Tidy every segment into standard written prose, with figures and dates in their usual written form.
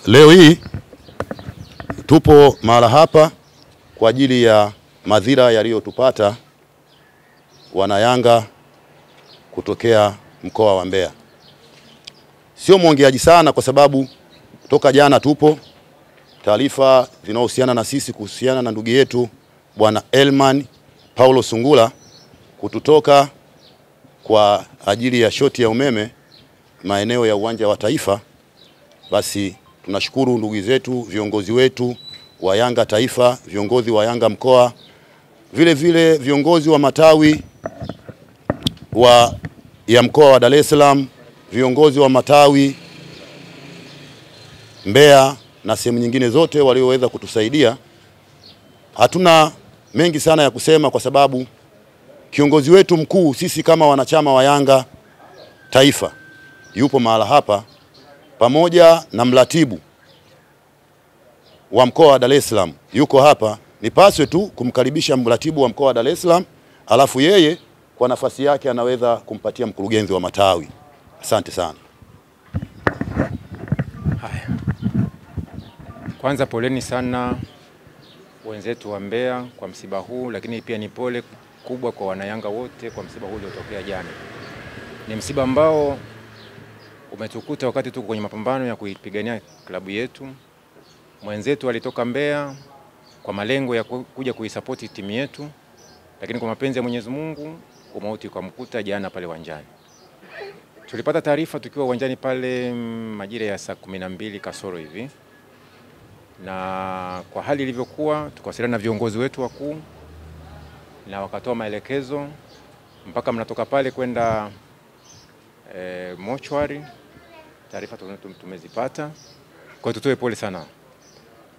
Leo hii tupo mahala hapa kwa ajili ya madhira yaliyotupata wanayanga kutokea mkoa wa Mbeya. Sio mwongeaji sana kwa sababu toka jana tupo taarifa zinazohusiana na sisi kuhusiana na ndugu yetu Bwana Elman Paulo Sungura kututoka kwa ajili ya shoti ya umeme maeneo ya uwanja wa Taifa. Basi tunashukuru ndugu zetu, viongozi wetu wa Yanga Taifa, viongozi wa Yanga mkoa, vile vile viongozi wa matawi ya mkoa wa Dar es Salaam, viongozi wa matawi Mbeya na sehemu nyingine zote walioweza kutusaidia. Hatuna mengi sana ya kusema kwa sababu kiongozi wetu mkuu, sisi kama wanachama wa Yanga Taifa, yupo mahala hapa pamoja na mratibu wa mkoa wa Dar es Salaam yuko hapa. Nipaswe tu kumkaribisha mratibu wa mkoa wa Dar es Salaam, alafu yeye kwa nafasi yake anaweza kumpatia mkurugenzi wa matawi. Asante sana. Haya. Kwanza poleni sana wenzetu wa Mbeya kwa msiba huu, lakini pia ni pole kubwa kwa wanayanga wote kwa msiba huu uliotokea jana. Ni msiba ambao umetukuta wakati tuko kwenye mapambano ya kuipigania klabu yetu. Mwenzetu alitoka Mbeya kwa malengo ya kuja kuisapoti timu yetu, lakini kwa mapenzi ya Mwenyezi Mungu umauti ukamkuta jana pale uwanjani. Tulipata taarifa tukiwa uwanjani pale majira ya saa 12 kasoro hivi, na kwa hali ilivyokuwa tukawasiliana na viongozi wetu wakuu na wakatoa maelekezo mpaka mnatoka pale kwenda mochwari. Taarifa tumezipata, kwa hiyo tutoe pole sana.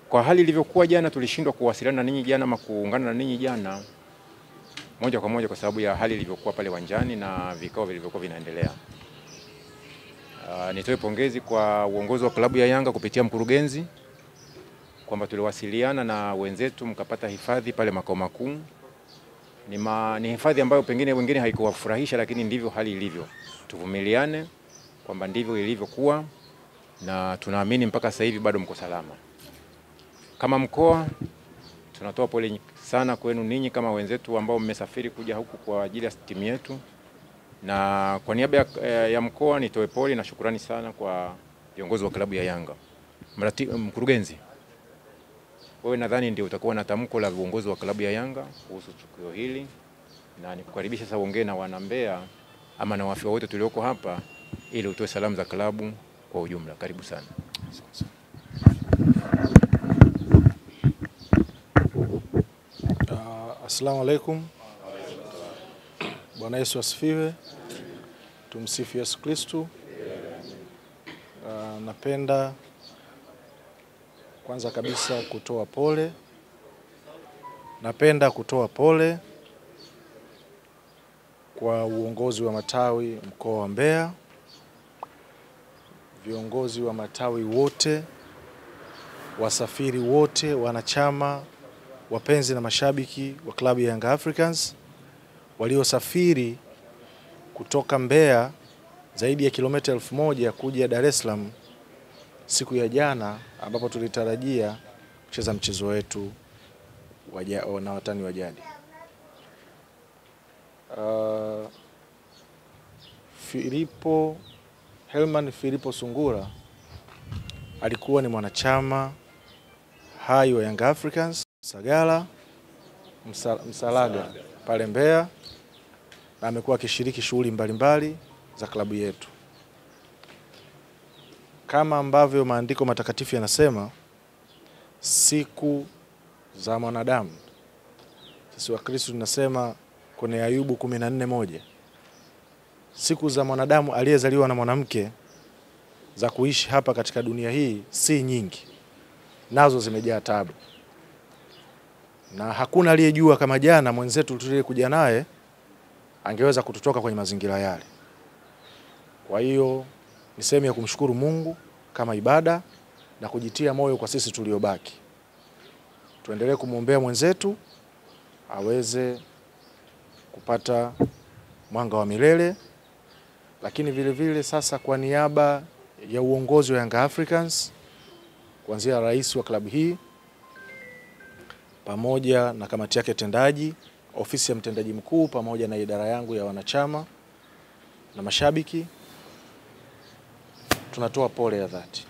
Kwa hali ilivyokuwa jana, tulishindwa kuwasiliana na ninyi jana ama kuungana na ninyi jana moja kwa moja kwa sababu ya hali ilivyokuwa pale uwanjani na vikao vilivyokuwa vinaendelea. Nitoe pongezi kwa uongozi wa klabu ya Yanga kupitia mkurugenzi kwamba tuliwasiliana na wenzetu mkapata hifadhi pale makao makuu. Ni hifadhi ambayo pengine wengine haikuwafurahisha, lakini ndivyo hali ilivyo. Tuvumiliane kwamba ndivyo ilivyokuwa, na tunaamini mpaka sasa hivi bado mko salama. Kama mkoa tunatoa pole sana kwenu ninyi kama wenzetu ambao mmesafiri kuja huku kwa ajili ya timu yetu, na kwa niaba ya mkoa nitoe pole na shukrani sana kwa viongozi wa klabu ya Yanga. Mkurugenzi, wewe nadhani ndio utakuwa na tamko la viongozi wa klabu ya Yanga kuhusu tukio hili, na nikukaribisha sasa ongea na wana Mbeya ama na wafia wote tulioko hapa ili utoe salamu za klabu kwa ujumla. Karibu sana. Asalamu alaikum. Bwana Yesu asifiwe. Tumsifu Yesu Kristo. Napenda kwanza kabisa kutoa pole. Napenda kutoa pole kwa uongozi wa matawi mkoa wa Mbeya, viongozi wa matawi wote, wasafiri wote, wanachama, wapenzi na mashabiki wa klabu ya Young Africans waliosafiri kutoka Mbeya zaidi ya kilomita 1000 kuja Dar es Salaam siku ya jana, ambapo tulitarajia kucheza mchezo wetu na watani wa jadi. Elman Paulo Sungura alikuwa ni mwanachama hai wa Young Africans Sagala Msalaga pale Mbeya, na amekuwa akishiriki shughuli mbalimbali za klabu yetu. Kama ambavyo maandiko matakatifu yanasema, siku za mwanadamu, sisi wa Kristo tunasema kwenye Ayubu 14:1, siku za mwanadamu aliyezaliwa na mwanamke za kuishi hapa katika dunia hii si nyingi, nazo zimejaa taabu. Na hakuna aliyejua kama jana mwenzetu tuliyekuja naye angeweza kututoka kwenye mazingira yale. Kwa hiyo ni sehemu ya kumshukuru Mungu kama ibada na kujitia moyo kwa sisi tuliobaki. Tuendelee kumwombea mwenzetu aweze kupata mwanga wa milele, lakini vile vile sasa kwa niaba ya uongozi wa Young Africans kuanzia rais wa klabu hii pamoja na kamati yake tendaji, ofisi ya mtendaji mkuu pamoja na idara yangu ya wanachama na mashabiki. Tunatoa pole ya dhati.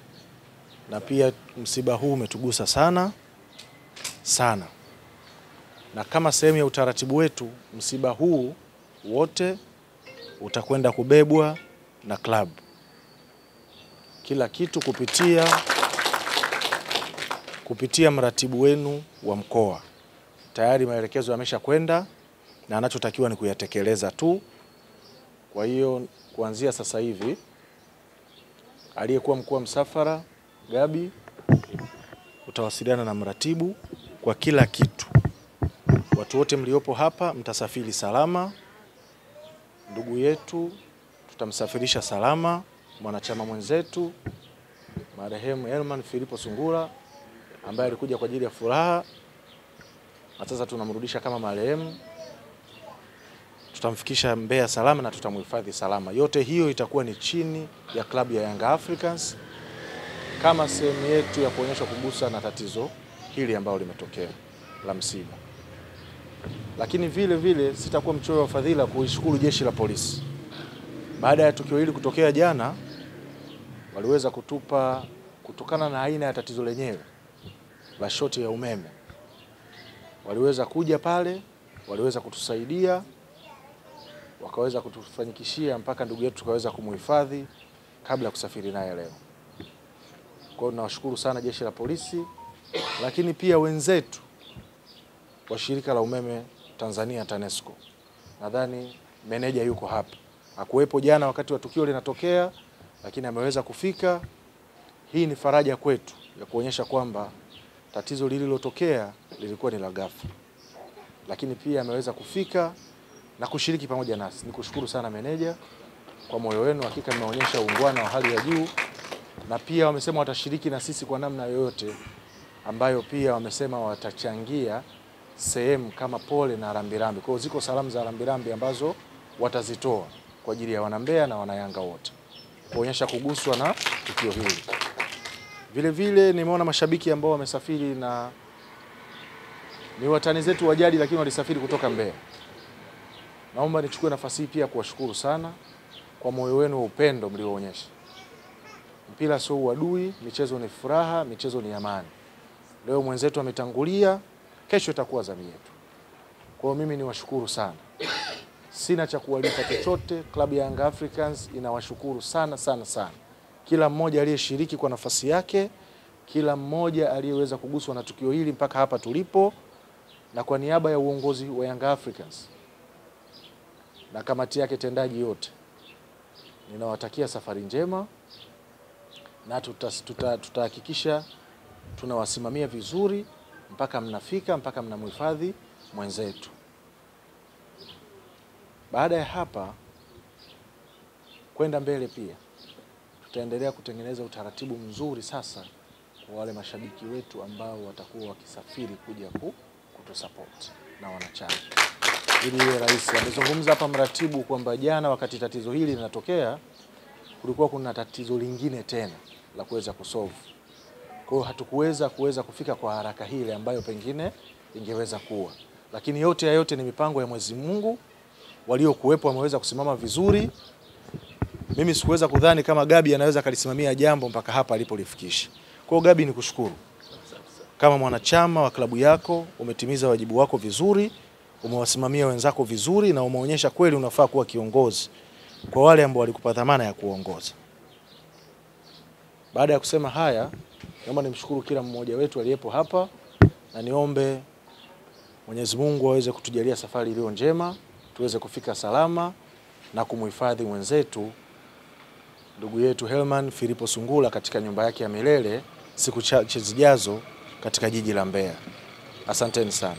Na pia msiba huu umetugusa sana sana. Na kama sehemu ya utaratibu wetu, msiba huu wote utakwenda kubebwa na klabu. Kila kitu kupitia mratibu wenu wa mkoa. Tayari maelekezo yamesha kwenda na anachotakiwa ni kuyatekeleza tu. Kwa hiyo kuanzia sasa hivi aliyekuwa mkuu wa msafara Gabi utawasiliana na mratibu kwa kila kitu. Watu wote mliopo hapa mtasafiri salama. Ndugu yetu tutamsafirisha salama, mwanachama mwenzetu marehemu Herman Filipo Sungura ambaye alikuja kwa ajili ya furaha na sasa tunamrudisha kama marehemu. Tutamfikisha Mbeya salama na tutamhifadhi salama. Yote hiyo itakuwa ni chini ya klabu ya Young Africans kama sehemu yetu ya kuonyesha kugusa na tatizo hili ambalo limetokea la msiba. Lakini vile vile sitakuwa mchoyo wa fadhila kuishukuru jeshi la polisi. Baada ya tukio hili kutokea jana, waliweza kutupa, kutokana na aina ya tatizo lenyewe la shoti ya umeme, waliweza kuja pale, waliweza kutusaidia, wakaweza kutufanyikishia mpaka ndugu yetu tukaweza kumhifadhi kabla ya kusafiri naye leo. Kwa hiyo tunawashukuru sana jeshi la polisi, lakini pia wenzetu wa shirika la umeme Tanzania TANESCO. Nadhani meneja yuko hapa. Hakuwepo jana wakati wa tukio linatokea, lakini ameweza kufika. Hii ni faraja kwetu ya kuonyesha kwamba tatizo lililotokea lilikuwa ni la ghafla. Lakini pia ameweza kufika na kushiriki pamoja nasi. Nikushukuru sana meneja kwa moyo wenu, hakika mmeonyesha uungwana wa hali ya juu, na pia wamesema watashiriki na sisi kwa namna yoyote ambayo pia wamesema watachangia sehemu kama pole na rambirambi. Kwa hiyo ziko salamu za rambirambi ambazo watazitoa kwa ajili ya wanambea na wanayanga wote kuonyesha kuguswa na tukio hili. Vile vile nimeona mashabiki ambao wamesafiri na ni watani zetu wa jadi lakini walisafiri kutoka Mbeya. Naomba nichukue nafasi hii pia kuwashukuru sana kwa moyo wenu wa upendo mlioonyesha. Mpira sio uadui, michezo ni furaha, michezo ni amani. Leo mwenzetu ametangulia, kesho itakuwa zamu yetu. Kwa hiyo mimi niwashukuru sana. Sina cha kuwalipa chochote, klabu ya Young Africans inawashukuru sana sana sana. Kila mmoja aliyeshiriki kwa nafasi yake, kila mmoja aliyeweza kuguswa na tukio hili mpaka hapa tulipo, na kwa niaba ya uongozi wa Young Africans na kamati yake tendaji yote, ninawatakia safari njema na tutahakikisha tunawasimamia vizuri mpaka mnafika, mpaka mnamhifadhi mwenzetu. Baada ya hapa kwenda mbele pia tutaendelea kutengeneza utaratibu mzuri sasa kwa wale mashabiki wetu ambao watakuwa wakisafiri kuja kutusupport na wanachama. Ili iwe rahisi. Amezungumza hapa mratibu kwamba jana wakati tatizo hili linatokea kulikuwa kuna tatizo lingine tena la kuweza kusolve. Kwa hiyo hatukuweza kufika kwa haraka hile ambayo pengine ingeweza kuwa. Lakini yote ya yote ni mipango ya Mwenyezi Mungu. Waliokuwepo wameweza kusimama vizuri. Mimi sikuweza kudhani kama Gabi anaweza kalisimamia jambo mpaka hapa alipolifikisha. Kwa hiyo Gabi, nikushukuru. Kama mwanachama wa klabu yako umetimiza wajibu wako vizuri, umewasimamia wenzako vizuri na umeonyesha kweli unafaa kuwa kiongozi kwa wale ambao walikupa dhamana ya kuongoza. Baada ya kusema haya, naomba nimshukuru kila mmoja wetu aliyepo hapa na niombe Mwenyezi Mungu aweze kutujalia safari iliyo njema, tuweze kufika salama na kumhifadhi mwenzetu ndugu yetu Herman Filipo Sungura katika nyumba yake ya milele siku chache zijazo katika jiji la Mbeya. Asanteni sana.